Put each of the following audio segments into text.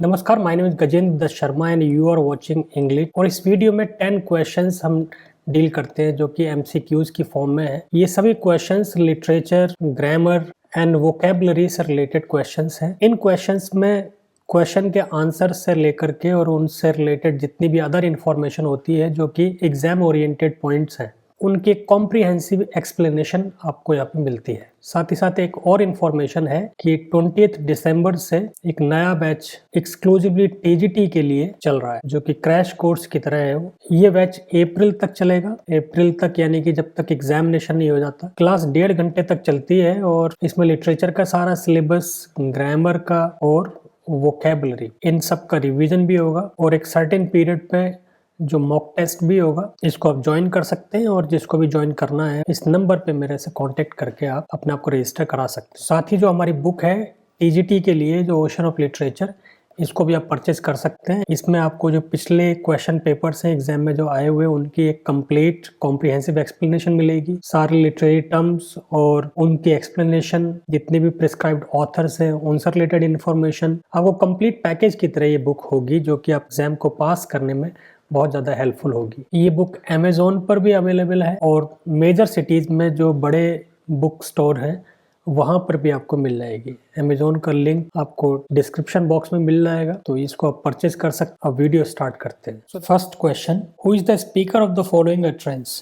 नमस्कार, my name is Gajendra Dutt Sharma and you are watching English. और इस वीडियो में 10 क्वेश्चंस हम डील करते हैं जो कि एमसीक्यूज की फॉर्म में है। ये सभी questions literature, grammar and vocabulary से रिलेटेड क्वेश्चंस हैं। इन क्वेश्चंस में क्वेश्चन के आंसर से लेकर के और उनसे रिलेटेड जितनी भी अदर इंफॉर्मेशन होती है जो कि एग्जाम ओरिएंटेड पॉइंट्स हैं, उनकी कॉम्प्रिहेंसिव एक्सप्लेनेशन आपको यहाँ पे मिलती है। साथ ही साथ एक और इन्फॉर्मेशन है कि 20 दिसंबर से एक नया बैच एक्सक्लूसिवली टीजीटी के लिए चल रहा है, जो कि क्रैश कोर्स की तरह है। ये बैच अप्रैल तक चलेगा। अप्रैल तक यानी कि जब तक एग्जामिनेशन नहीं हो जाता। क्लास 1.5 घंटे तक चलती है और इसमें लिटरेचर का सारा सिलेबस, ग्रामर का और वोकेबलरी, इन सब का रिवीजन भी होगा और एक सर्टेन पीरियड पे जो मॉक टेस्ट भी होगा। इसको आप ज्वाइन कर सकते हैं और जिसको भी ज्वाइन करना है इस नंबर पे मेरे से कांटेक्ट करके आप अपने आप को रजिस्टर करा सकते हैं। साथ ही जो हमारी बुक है टीजीटी के लिए, जो ओशन ऑफ लिटरेचर, इसको भी आप परचेज कर सकते हैं। इसमें आपको जो पिछले क्वेश्चन पेपर्स हैं एग्जाम में जो आए हुए, उनकी एक कंप्लीट कॉम्प्रिहेंसिव एक्सप्लेनेशन मिलेगी। सारे लिटरेरी टर्म्स और उनकी एक्सप्लेनेशन, जितने भी प्रिस्क्राइब्ड ऑथर्स हैं उनसे रिलेटेड इन्फॉर्मेशन, आपको कंप्लीट पैकेज की तरह ये बुक होगी जो कि आप एग्जाम को पास करने में बहुत ज़्यादा हेल्पफुल होगी। ये बुक अमेज़ॉन पर भी अवेलेबल है और मेजर सिटीज़ में जो बड़े बुक स्टोर हैं वहाँ पर भी आपको मिल जाएगी। अमेज़ॉन का लिंक आपको डिस्क्रिप्शन बॉक्स में मिल जाएगा, तो इसको आप परचेज कर सकते। अब वीडियो स्टार्ट करते हैं। First question, who is the speaker of the following utterance?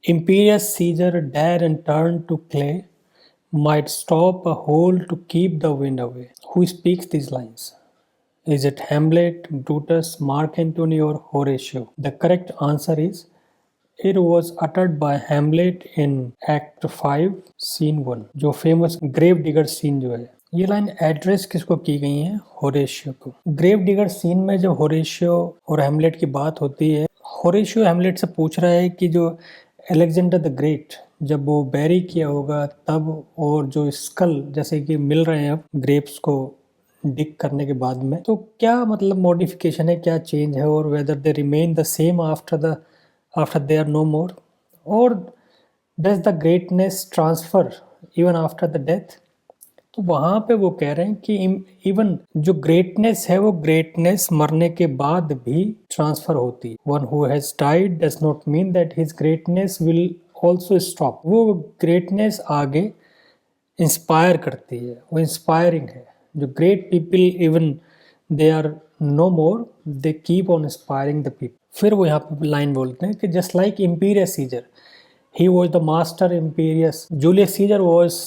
Imperious Caesar dare and turn to clay, might stop a hole to keep the wind away. Who speaks these lines? Is it Hamlet, Brutus, Mark Antony or Horatio? The correct answer is it was uttered by Hamlet in Act 5, Scene 1, जो famous grave digger scene जो है। ये line address किसको की गई है? Horatio को। Grave digger scene में जो होरेशियो और हेमलेट की बात होती है, होरेशियो हेमलेट से पूछ रहा है कि जो अलेक्जेंडर द ग्रेट जब वो बैरी किया होगा तब, और जो स्कल जैसे कि मिल रहे हैं अब ग्रेप्स को डिक करने के बाद में, तो क्या मतलब मॉडिफिकेशन है, क्या चेंज है, और whether they remain the same after they are no more, और does the greatness transfer even after the death. तो वहां पे वो कह रहे हैं कि इवन जो ग्रेटनेस है वो ग्रेटनेस मरने के बाद भी ट्रांसफर होती है। One who has died does not mean that his greatness will also stop. वो ग्रेटनेस आगे इंस्पायर करती है, वो इंस्पायरिंग है। जो great people even they are no more, they keep on inspiring the people. फिर वो यहाँ पे लाइन बोलते हैं कि just like imperious Caesar, he was the master imperious. Julius Caesar was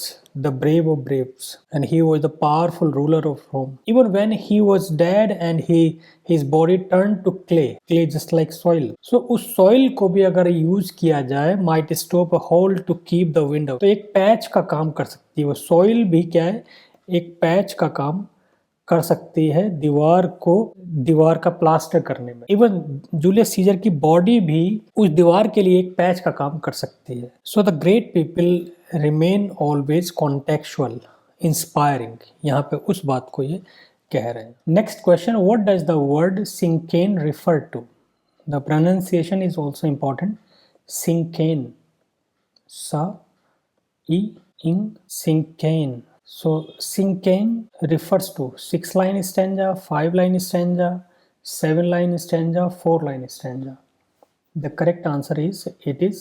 the brave of braves and he was the powerful ruler of Rome. Even when he was dead and his body turned to clay just like soil. So उस soil को भी अगर use किया जाए, might stop a hole to keep the wind out. तो एक patch का काम कर सकती है वो soil भी। क्या है? एक पैच का काम कर सकती है दीवार का प्लास्टर करने में। इवन जूलियस सीजर की बॉडी भी उस दीवार के लिए एक पैच का काम कर सकती है। So the great people remain always contextual, inspiring. यहाँ पे उस बात को ये कह रहे हैं। Next question, what does the word sinken refer to? The pronunciation is also important. Sinken, सा ई इंग, सिंकेन। So cinquain refers to 6-line stanza, 5-line stanza, 7-line stanza, 4-line stanza. The correct answer is it is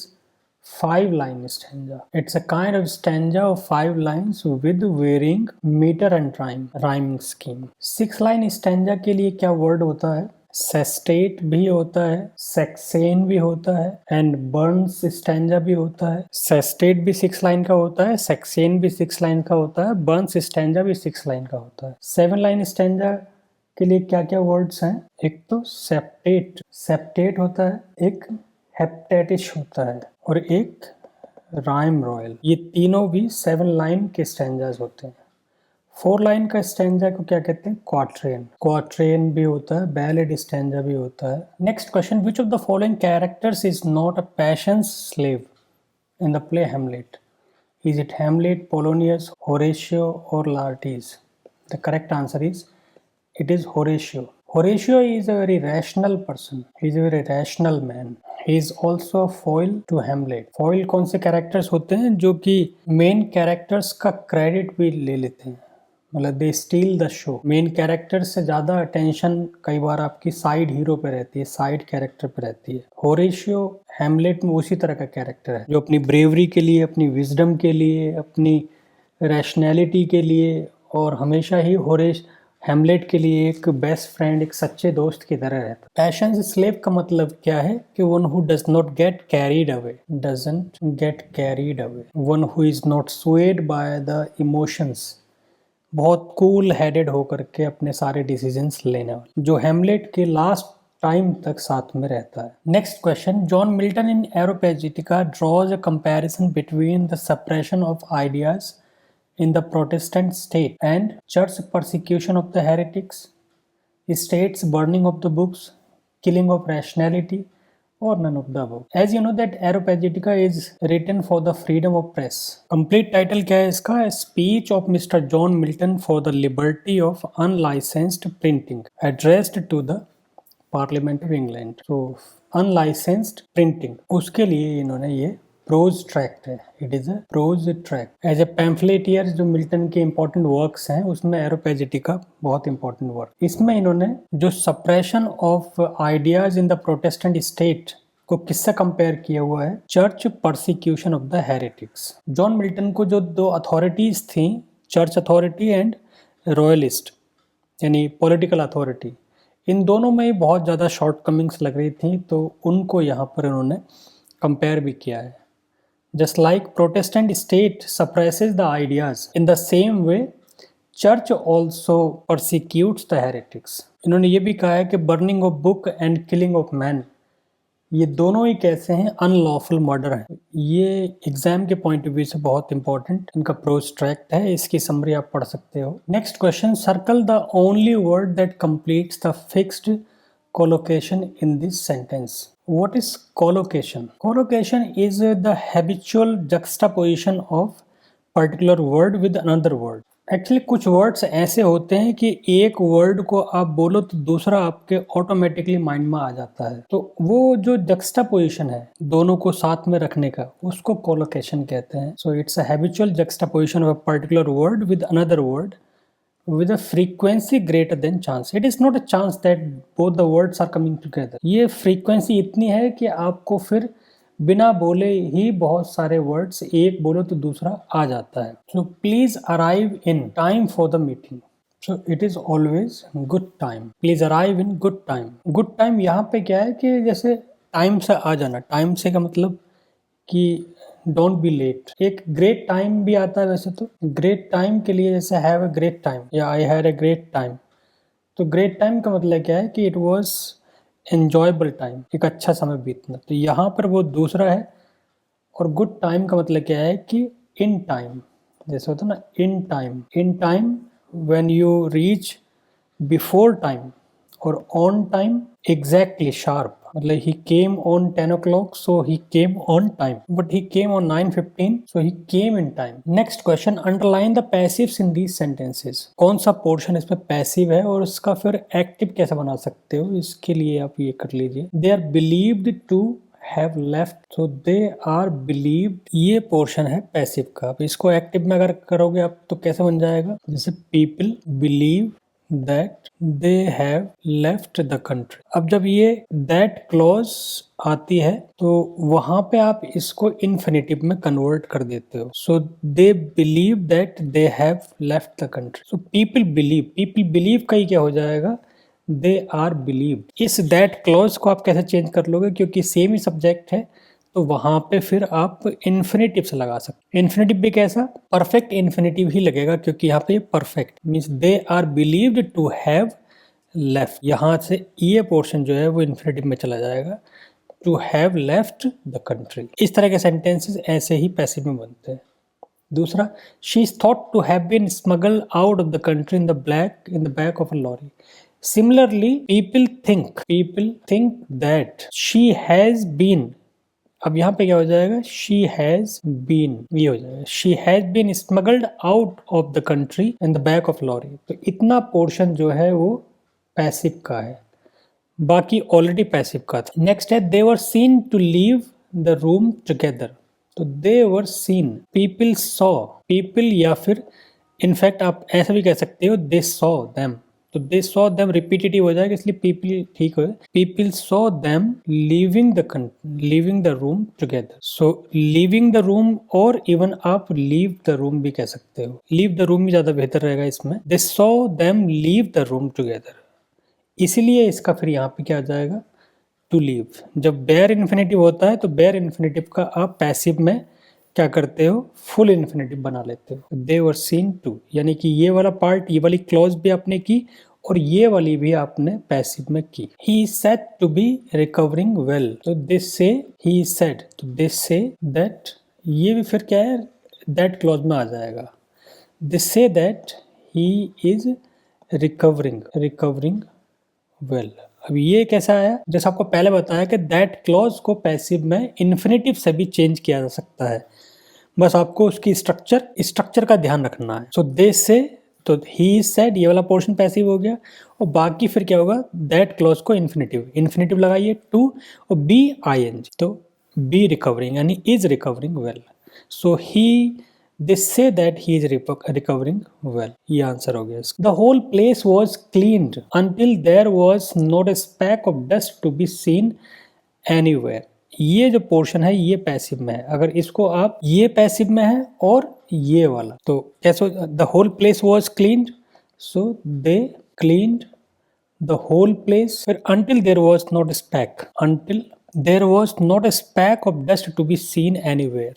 5-line stanza. It's a kind of stanza of 5 lines with varying meter and rhyming scheme. 6-line stanza के लिए क्या word होता है? Sestet भी होता है, सेक्सेन भी होता है एंड बर्न्स स्टैंजा भी होता है। सेस्टेट भी 6 लाइन का होता है, सेक्सेन भी 6 लाइन का होता है, बर्न्स स्टैंजा भी 6 लाइन का होता है। 7 लाइन स्टैंजा के लिए क्या क्या वर्ड्स हैं? एक तो सेप्टेट होता है, एक हेप्टेटिश होता है और एक राइम रॉयल। ये तीनों भी 7 लाइन के स्टैंजास होते हैं। 4 लाइन का स्टैंजा को क्या कहते हैं? क्वाट्रेन भी होता है, बैलेड स्टैंजा भी होता है। Next question, which of the following characters is not a passion's slave in the play Hamlet? Is it Hamlet, Polonius, Horatio और Laertes? The correct answer is it is Horatio. Horatio is a very rational person. He is a very rational man. He is also a foil to Hamlet. Foil कौन से characters होते हैं? जो कि main characters का credit भी ले लेते हैं। मतलब they steal the show. Main character से ज्यादा अटेंशन कई बार आपकी साइड हीरो पे रहती है, साइड कैरेक्टर पे रहती है। होरेशियो हैमलेट में उसी तरह का कैरेक्टर है जो अपनी ब्रेवरी के लिए, अपनी विजडम के लिए, अपनी रैशनैलिटी के लिए और हमेशा ही होरेश हैमलेट के लिए एक बेस्ट फ्रेंड, एक सच्चे दोस्त की तरह रहता। पैशन स्लेव का मतलब क्या है कि one who does not get carried away, doesn't get carried away, one who is not swayed by the emotions, बहुत कूल हेडेड होकर के अपने सारे डिसीजंस लेने वाला, जो हैमलेट के लास्ट टाइम तक साथ में रहता है। Next question, John Milton in Areopagitica draws a comparison between the suppression of ideas in the Protestant state and church persecution of the heretics, states burning of the books, killing of rationality, or none of the above. As you know that Areopagitica is written for the freedom of press. Complete title क्या है इसका? Speech of Mr. John Milton for the liberty of unlicensed printing, addressed to the Parliament of England. So unlicensed printing, उसके लिए इन्होंने ये prose tract है। It is a prose tract. As a pamphleteer जो Milton के important works हैं उसमें Areopagitica बहुत इंपॉर्टेंट वर्क। इसमें इन्होंने जो suppression of ideas in the Protestant state को किससे कंपेयर किया हुआ है? Church persecution of the heretics. John Milton को जो दो अथॉरिटीज थी, चर्च अथॉरिटी एंड रॉयलिस्ट यानी पॉलिटिकल अथॉरिटी, इन दोनों में ही बहुत ज़्यादा शॉर्ट कमिंग्स लग रही थी, तो उनको यहाँ पर इन्होंने कंपेयर भी किया है। Just like Protestant state suppresses the ideas, in the same way, church also persecutes the heretics. इन्होंने ये भी कहा है कि burning of book and killing of man, ये दोनों ही कैसे हैं? अनलॉफुल मर्डर है। ये एग्जाम के पॉइंट ऑफ व्यू से बहुत इंपॉर्टेंट इनका प्रोज ट्रैक्ट है, इसकी समरी आप पढ़ सकते हो। Next question, circle the only word that completes the fixed collocation in this sentence. What is collocation? Collocation is the habitual juxtaposition of particular word with another word. Actually कुछ words ऐसे होते हैं कि एक वर्ड को आप बोलो तो दूसरा आपके ऑटोमेटिकली माइंड में आ जाता है, तो वो जो जक्स्टापोजिशन है दोनों को साथ में रखने का, उसको कोलोकेशन कहते हैं। So it's a habitual juxtaposition of a particular word with another word with a frequency greater than chance. It is not a chance that both the words are coming together. ये frequency इतनी है कि आपको फिर बिना बोले ही बहुत सारे words, एक बोलो तो दूसरा आ जाता है। So please arrive in time for the meeting. So it is always good time. Please arrive in good time. Good time यहाँ पे क्या है कि जैसे टाइम से आ जाना, टाइम से का मतलब कि डोंट बी लेट। एक ग्रेट टाइम भी आता है वैसे तो, ग्रेट टाइम के लिए जैसे हैव अ ग्रेट टाइम या I had a great time, तो ग्रेट टाइम का मतलब क्या है कि इट वाज एंजॉयबल टाइम, एक अच्छा समय बीतना। तो यहाँ पर वो दूसरा है। और गुड टाइम का मतलब क्या है कि इन टाइम, जैसे होता है ना in time, in time when you reach before time, और ऑन टाइम एग्जैक्टली शार्प, मतलब he came on 10 o'clock so he came on time, but he came on 9:15 so he came in time. Next question, underline the passives in these sentences. कौन सा portion इसमें passive है और उसका फिर active कैसे बना सकते हो, इसके लिए आप ये कर लीजिए। They are believed to have left, so they are believed, ये पोर्शन है पैसिव का। अब इसको एक्टिव में अगर करोगे आप तो कैसे बन जाएगा? जैसे people believe that they have left the country। अब जब ये that clause आती है तो वहां पे आप इसको infinitive में कन्वर्ट कर देते हो। So they believe that they have left the country. So people believe का ही क्या हो जाएगा? They are believed। इस that clause को आप कैसे चेंज कर लोगे? क्योंकि सेम ही सब्जेक्ट है तो वहां पे फिर आप इन्फिनेटिव से लगा सकते। इन्फिनेटिव भी कैसा? परफेक्ट इन्फिनेटिव ही लगेगा, क्योंकि यहाँ पे perfect means they are believed to have left, यहाँ से ये पोर्शन जो है वो इन्फिनेटिव में चला जाएगा, to have left the country. इस तरह के सेंटेंसेस ऐसे ही पैसिव में बनते हैं। दूसरा, she is thought to have been smuggled out of the country in the back of a lorry. Similarly people think that she has been, अब यहाँ पे क्या हो जाएगा? शी हैज बीन, ये हो जाएगा she has been smuggled out of the country in the back of lorry. तो इतना पोर्शन जो है वो पैसिव का है, बाकी ऑलरेडी पैसिव का था। नेक्स्ट है, they were seen to leave the room together. तो they were seen, people saw, people या फिर इनफैक्ट आप ऐसा भी कह सकते हो दे सॉ देम, तो दे सॉ देम रिपीटेटिव हो जाएगा, इसलिए पीपल ठीक है, people saw them leaving the room together. So leaving the room, और इवन आप लीव द रूम भी कह सकते हो, लीव द रूम भी ज्यादा बेहतर रहेगा इसमें। They saw them leave the room together, इसीलिए इसका फिर यहाँ पे क्या आ जाएगा, टू लीव। जब बेयर इन्फिनेटिव होता है तो बेयर इन्फिनेटिव का आप पैसिव में क्या करते हो, फुल इन्फिनेटिव बना लेते हो। दे वर सीन टू, यानी कि ये वाला पार्ट, ये वाली क्लॉज भी आपने की और ये वाली भी आपने पैसिव में की। He said to be recovering well, तो दिस से ही सेड, तो दिस से दैट, ये भी फिर क्या है, दैट क्लॉज में आ जाएगा। दिस से that he is recovering well. अब ये कैसा आया, जैसे आपको पहले बताया कि दैट क्लॉज को पैसिव में इन्फिनेटिव से भी चेंज किया जा सकता है, बस आपको उसकी स्ट्रक्चर का ध्यान रखना है। सो दे से, तो ही सेड, ये वाला पोर्शन पैसिव हो गया, और बाकी फिर क्या होगा, दैट क्लॉज को इन्फिनेटिव लगाइए टू, और बी आईएनजी, तो बी रिकवरिंग यानी is recovering well. So he, they say that he is recovering well, ये आंसर हो गया इसका। The whole place was cleaned until there was not a speck of dust to be seen anywhere। ये जो portion है ये passive में है, अगर इसको आप, ये पैसिव में है और ये वाला, तो कैसे, the whole place was cleaned, so they cleaned the whole place। फिर until there was not a speck, until there was not a speck of dust to be seen anywhere।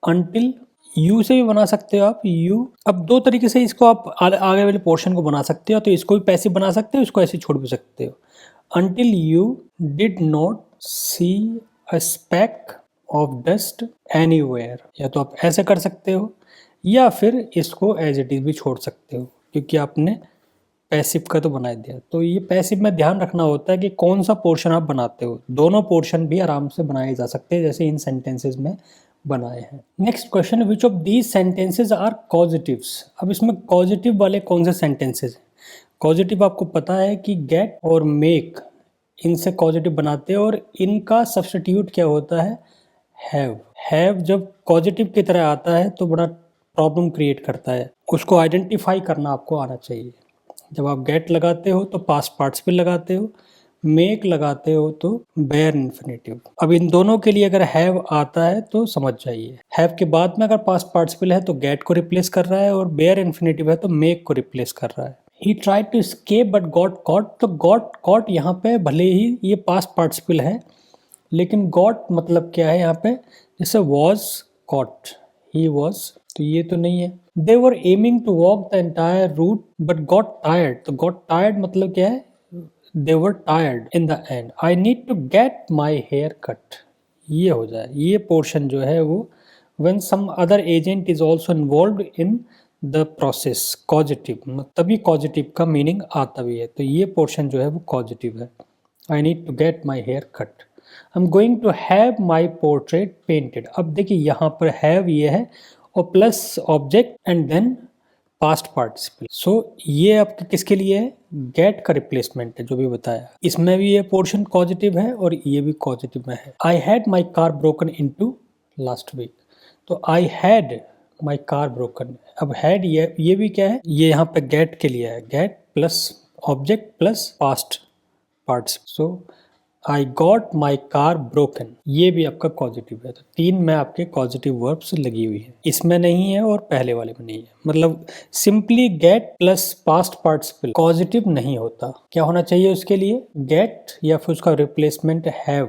until you से भी बना सकते हो आप, you. अब दो तरीके से इसको आप आगे वाले पोर्शन को बना सकते हो, तो इसको भी पैसिव बना सकते हो, इसको ऐसे छोड़ भी सकते हो। until you did not see a speck of dust anywhere, या तो आप ऐसे कर सकते हो, या फिर इसको एज इट इज भी छोड़ सकते हो, क्योंकि आपने पैसिव का तो बना दिया। तो ये पैसिव में ध्यान रखना होता है कि कौन सा पोर्शन आप बनाते हो, दोनों पोर्शन भी आराम से बनाए जा सकते हैं जैसे इन सेंटेंसेस में बनाए हैं। Next question, which of these sentences are causatives. अब इसमें कॉजिटिव वाले कौन से सेंटेंसेज हैं। कॉजिटिव आपको पता है कि गेट और मेक, इनसे कॉजिटिव बनाते हैं, और इनका सब्स्टिट्यूट क्या होता है, हैव। हैव जब कॉजिटिव की तरह आता है तो बड़ा प्रॉब्लम क्रिएट करता है, उसको आइडेंटिफाई करना आपको आना चाहिए। जब आप गेट लगाते हो तो पास्ट पार्टिसिपल लगाते हो, मेक लगाते हो तो बेयर इन्फिनेटिव। अब इन दोनों के लिए अगर हैव आता है तो समझ जाइए, हैव के बाद में अगर पास्ट पार्टिसिपल है तो गेट को रिप्लेस कर रहा है, और बेयर इन्फिनेटिव है तो मेक को रिप्लेस कर रहा है। He tried to escape but got caught, तो गॉट कॉट यहाँ पे भले ही ये पास्ट पार्टिसिपल है, लेकिन गॉट मतलब क्या है यहाँ पे, जैसे वॉज कॉट, ही वॉज, तो ये तो नहीं है। They were aiming to walk the entire route but got tired, तो गॉट टायर्ड मतलब क्या है, they were tired in the end। I need to get my hair cut, ये हो जाए। ये पोर्शन जो है वो when some other agent is also involved in the process, causative, तभी causative का मीनिंग आता भी है, तो ये पोर्शन जो है वो causative है। I need to get my hair cut। I'm going to have my portrait painted। अब देखिए यहाँ पर have ये है, और plus object and then past participle. So ये आपके किसके लिए है, गेट का रिप्लेसमेंट है, जो भी बताया। इसमें भी ये पोर्शन पॉजिटिव है और ये भी पॉजिटिव में है। I had my car broken into last week, तो I had my car broken. अब हैड ये भी क्या है, ये यहाँ पे गेट के लिए है, gate plus object plus past participle. So I got my car broken, ये भी आपका पॉजिटिव है। तो तीन में आपके पॉजिटिव वर्ब्स लगी हुई है, इसमें नहीं है और पहले वाले में नहीं है। मतलब simply get plus past participle positive नहीं होता। क्या होना चाहिए उसके लिए, गेट या फिर उसका replacement have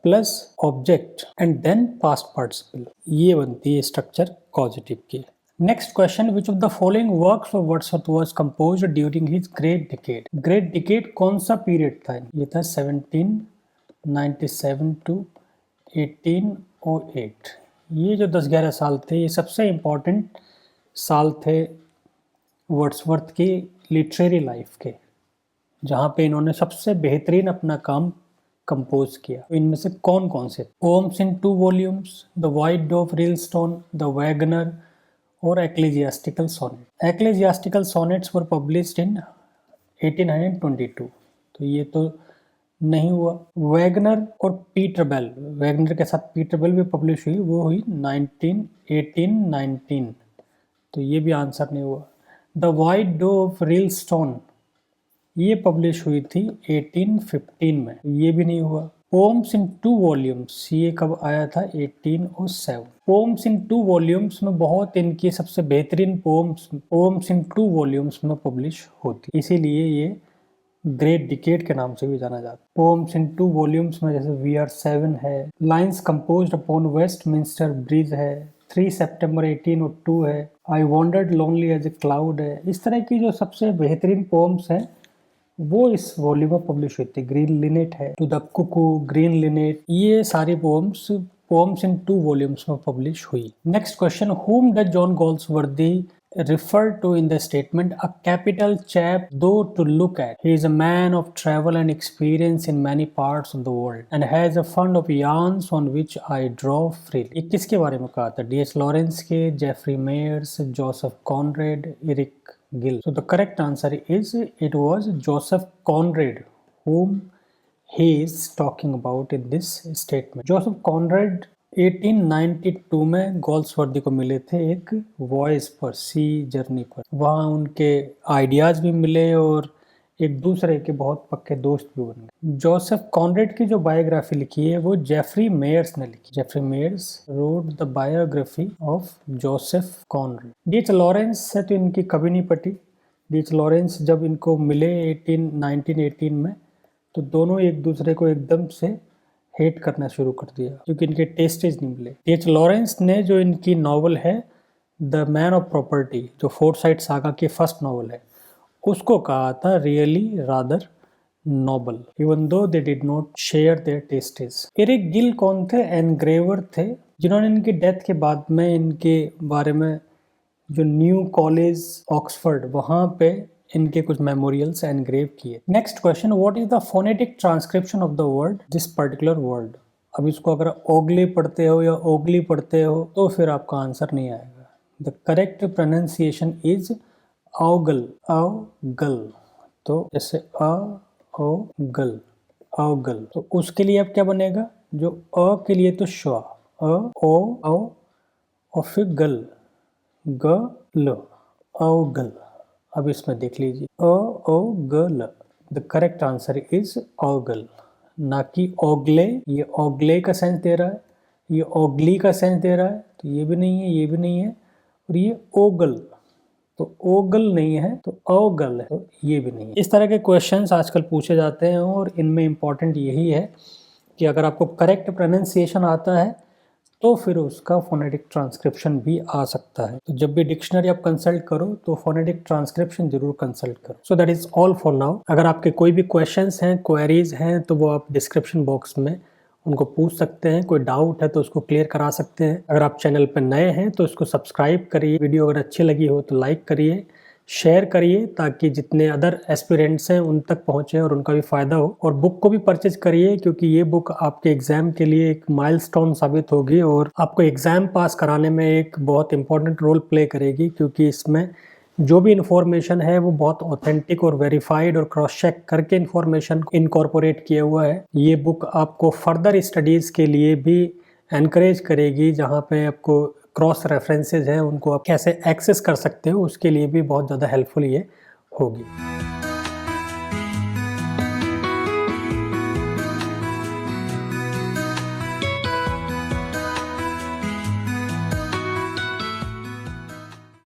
plus object and then past participle, ये बनती है स्ट्रक्चर पॉजिटिव की। Next question, which of the following works of Wordsworth was composed during his great decade. Great decade कौन सा पीरियड था, ये था 1797 टू 1808। ये जो 10-11 साल थे ये सबसे इम्पोर्टेंट साल थे वर्ड्सवर्थ की लिटरेरी लाइफ के, जहाँ पे इन्होंने सबसे बेहतरीन अपना काम कंपोज किया। इनमें से कौन कौन से, poems in 2 volumes, the White Doe Rylstone, the Waggoner और ecclesiastical sonnet। ecclesiastical sonnets were published in 1822, तो ये तो नहीं हुआ। वैगनर और पीटर बेल, वैगनर के साथ पीटर बेल भी पब्लिश हुई, वो हुई 1819। तो ये भी आंसर नहीं हुआ। द वाइट डोव ऑफ रीलस्टोन, ये पब्लिश हुई थी 1815 में, ये भी नहीं हुआ। पोम्स इन 2 वॉल्यूम्स, ये कब आया था? 1807। पोम्स इन 2 वॉल्यूम्स में बहुत इनकी सबसे बेहतरीन पोम्स इन 2 वॉल्यूम्स में पब्लिश होती, इसीलिए ये ग्रेट डिकेड के नाम से भी जाना जाता है। पोम्स इन 2 वॉल्यूम्स में जैसे वी आर 7 है, Lines Composed upon Westminster Bridge है, 3 सितंबर 1802 है, I wandered lonely as a cloud है। इस तरह की जो सबसे बेहतरीन पोम्स हैं वो इस वॉल्यूम में पब्लिश हुई थी। ग्रीन लिनेट है, to the cuckoo, green linnet, ये सारी पोम्स इन 2 वॉल्यूम्स में पब्लिश हुई। Next question, whom does John Galsworthy refer to in the statement a capital chap though to look at? He is a man of travel and experience in many parts of the world and has a fund of yarns on which I draw freely. ये किसके बारे में कहा था? D.H. Lawrence के, Jeffrey Meyers, Joseph Conrad, Eric Gill. So the correct answer is it was Joseph Conrad whom he is talking about in this statement. Joseph Conrad 1892 में गोल्सवर्दी को मिले थे एक वॉयस पर, सी जर्नी पर। वहाँ उनके आइडियाज भी मिले और एक दूसरे के बहुत पक्के दोस्त भी बन गए। जोसेफ कॉनरेड की जो बायोग्राफी लिखी है वो जेफरी मेयर्स ने लिखी। Jeffrey Meyers wrote the biography of Joseph Conrad. D.H. Lawrence से तो इनकी कभी नहीं पटी। D.H. लॉरेंस जब इनको मिले 1918 में तो दोनों एक दूसरे को एकदम से हेट करना शुरू कर दिया क्योंकि इनके टेस्टेज नहीं मिले। D.H. लॉरेंस ने जो इनकी नॉवल है द मैन ऑफ प्रॉपर्टी, जो फोर्साइट सागा की फर्स्ट नॉवल है, उसको कहा था really rather noble, even though they did not share their tastes. Eric Gill कौन थे? एनग्रेवर थे, जिन्होंने इनकी डेथ के बाद में इनके बारे में जो न्यू कॉलेज ऑक्सफोर्ड, वहाँ पे इनके कुछ मेमोरियल्स एनग्रेव किए। Next question, what is the phonetic transcription of the word this particular word? अब इसको अगर ओगले पढ़ते हो या ओगली पढ़ते हो तो फिर आपका आंसर नहीं आएगा। The correct pronunciation is ogle, ogle. तो जैसे अ ओ गल, औगल, तो उसके लिए अब क्या बनेगा? जो अ के लिए तो श्वा, अ ओ औ और फिर गल, ग ल, औगल। अब इसमें देख लीजिए अ ओ गल, द करेक्ट आंसर इज औगल, ना कि ओगले। ये ओगले का सेंस दे रहा है, ये ओगली का सेंस दे रहा है, तो ये भी नहीं है, ये भी नहीं है, और ये ओगल, तो ओगल नहीं है तो औगल है, तो ये भी नहीं है। इस तरह के क्वेश्चंस आजकल पूछे जाते हैं और इनमें इम्पॉर्टेंट यही है कि अगर आपको करेक्ट प्रोनाउंसिएशन आता है तो फिर उसका फोनेटिक ट्रांसक्रिप्शन भी आ सकता है। तो जब भी डिक्शनरी आप कंसल्ट करो तो फोनेटिक ट्रांसक्रिप्शन जरूर कंसल्ट करो। So that is all for now. अगर आपके कोई भी क्वेश्चंस हैं, क्वेरीज हैं, तो वो आप डिस्क्रिप्शन बॉक्स में उनको पूछ सकते हैं। कोई डाउट है तो उसको क्लियर करा सकते हैं। अगर आप चैनल पर नए हैं तो इसको सब्सक्राइब करिए। वीडियो अगर अच्छी लगी हो तो लाइक करिए, शेयर करिए, ताकि जितने अदर एस्पिरेंट्स हैं उन तक पहुंचे और उनका भी फायदा हो। और बुक को भी परचेज करिए क्योंकि ये बुक आपके एग्जाम के लिए एक माइलस्टोन साबित होगी और आपको एग्जाम पास कराने में एक बहुत इंपॉर्टेंट रोल प्ले करेगी, क्योंकि इसमें जो भी इंफॉर्मेशन है वो बहुत ऑथेंटिक और वेरीफाइड और क्रॉस चेक करके इंफॉर्मेशन इनकॉर्पोरेट किया हुआ है। ये बुक आपको फर्दर स्टडीज के लिए भी एनकरेज करेगी, जहाँ पे आपको क्रॉस रेफरेंसेज हैं उनको आप कैसे एक्सेस कर सकते हो उसके लिए भी बहुत ज़्यादा हेल्पफुल ये होगी।